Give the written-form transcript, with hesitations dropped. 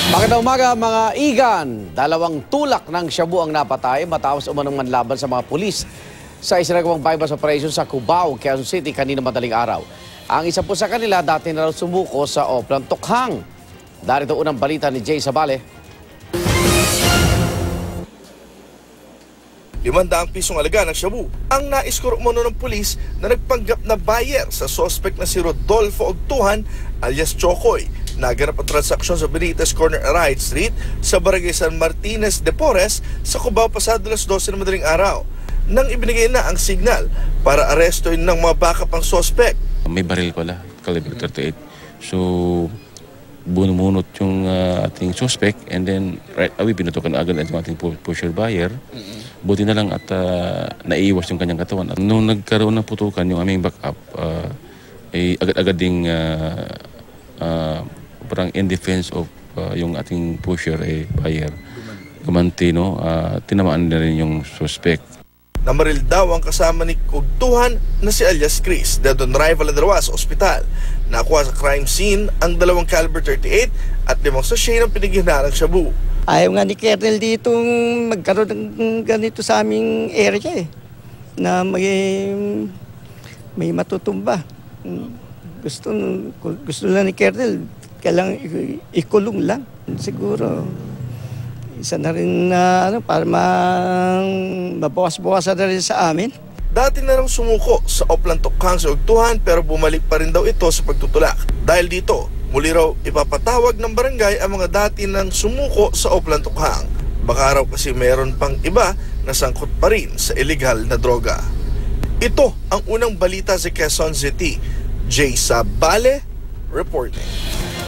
Magandang umaga mga igan. Dalawang tulak ng shabu ang napatay matapos umanong manlaban sa mga pulis sa isinagawang bypass operation sa Cubao, Quezon City kanina madaling araw. Ang isa po sa kanila dati na raw sumuko sa Oplan Tokhang. Darito unang balita ni Jay Sabale. 500 pisong alaga ng shabu ang naiskor umano ng pulis na nagpanggap na buyer sa suspect na si Rodolfo Ogtuhan alias Chokoy. Naganap ang transaksyon sa Benitez Corner Arayat Street sa Barangay San Martinez de Porres sa Cubao pasado alas 12 ng madaling araw. Nang ibinigay na ang signal para arestoin ng mga backup ang suspect. May baril pala, caliber 38. So, bumunot yung ating suspect and then right away pinutukan agad ang ating pusher buyer. Buti na lang at naiiwas yung kanyang katawan. At nung nagkaroon ng putukan yung aming backup, agad-agad ding parang in defense of yung ating pusher buyer. Gumanti, no? Tinamaan na rin yung suspect. Namaril daw ang kasama ni Ogtuhan na si alias Chris. Dead on arrival na dalawa sa ospital. Nakuha sa crime scene ang 2 caliber 38 at 5 sachet ng pinaghihinarang shabu. Ayaw nga ni Colonel dito magkaroon ng ganito sa aming area na may matutumba. Gusto lang ni Colonel, kailangan ikulong lang. Siguro, isa na rin na para mabawas-bawasan na rin sa amin. Dati na raw sumuko sa Oplan Tokhang si Ogtuhan pero bumalik pa rin daw ito sa pagtutulak. Dahil dito, muli raw ipapatawag ng barangay ang mga dati nang sumuko sa Oplan Tokhang. Baka raw kasi meron pang iba na sangkot pa rin sa illegal na droga. Ito ang unang balita sa Quezon City. Jay Sabale, reporting.